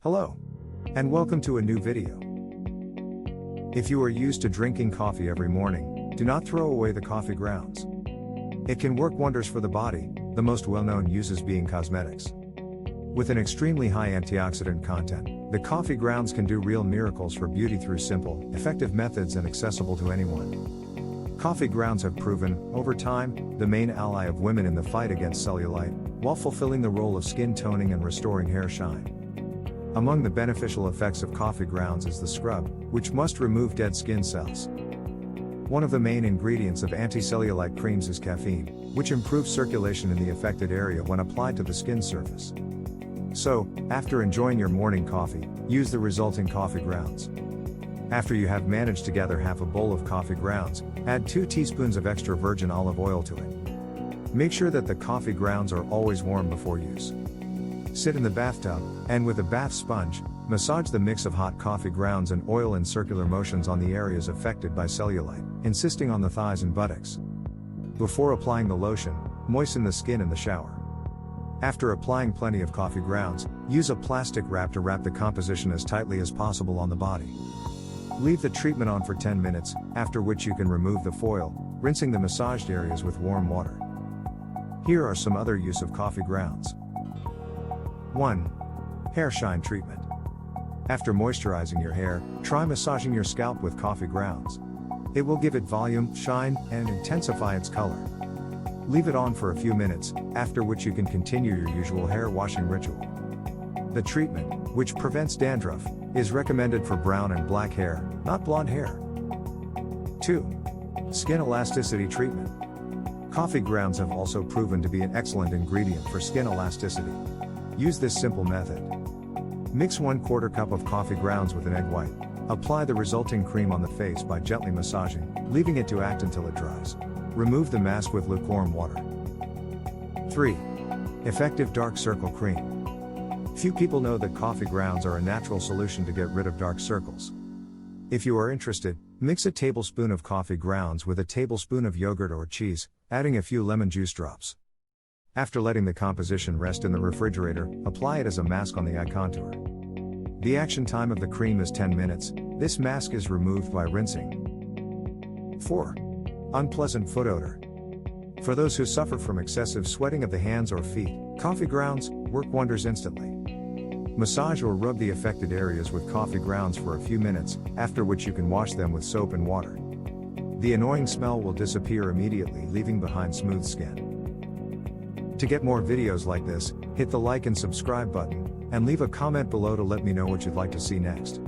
Hello, and welcome to a new video. If you are used to drinking coffee every morning, do not throw away the coffee grounds. It can work wonders for the body, the most well-known uses being cosmetics. With an extremely high antioxidant content, the coffee grounds can do real miracles for beauty through simple, effective methods and accessible to anyone. Coffee grounds have proven, over time, the main ally of women in the fight against cellulite, while fulfilling the role of skin toning and restoring hair shine. Among the beneficial effects of coffee grounds is the scrub, which must remove dead skin cells. One of the main ingredients of anti-cellulite creams is caffeine, which improves circulation in the affected area when applied to the skin surface. So, after enjoying your morning coffee, use the resulting coffee grounds. After you have managed to gather half a bowl of coffee grounds, add 2 teaspoons of extra virgin olive oil to it. Make sure that the coffee grounds are always warm before use. Sit in the bathtub, and with a bath sponge, massage the mix of hot coffee grounds and oil in circular motions on the areas affected by cellulite, insisting on the thighs and buttocks. Before applying the lotion, moisten the skin in the shower. After applying plenty of coffee grounds, use a plastic wrap to wrap the composition as tightly as possible on the body. Leave the treatment on for 10 minutes, after which you can remove the foil, rinsing the massaged areas with warm water. Here are some other use of coffee grounds. 1. Hair shine treatment. After moisturizing your hair, try massaging your scalp with coffee grounds. It will give it volume, shine, and intensify its color. Leave it on for a few minutes, after which you can continue your usual hair washing ritual. The treatment, which prevents dandruff, is recommended for brown and black hair, not blonde hair. 2. Skin elasticity treatment. Coffee grounds have also proven to be an excellent ingredient for skin elasticity. Use this simple method. Mix 1/4 cup of coffee grounds with an egg white. Apply the resulting cream on the face by gently massaging, leaving it to act until it dries. Remove the mask with lukewarm water. 3. Effective dark circle cream. Few people know that coffee grounds are a natural solution to get rid of dark circles. If you are interested, mix a tablespoon of coffee grounds with a tablespoon of yogurt or cheese, adding a few lemon juice drops. After letting the composition rest in the refrigerator, apply it as a mask on the eye contour. The action time of the cream is 10 minutes, this mask is removed by rinsing. 4. Unpleasant foot odor. For those who suffer from excessive sweating of the hands or feet, coffee grounds work wonders instantly. Massage or rub the affected areas with coffee grounds for a few minutes, after which you can wash them with soap and water. The annoying smell will disappear immediately, leaving behind smooth skin. To get more videos like this, hit the like and subscribe button, and leave a comment below to let me know what you'd like to see next.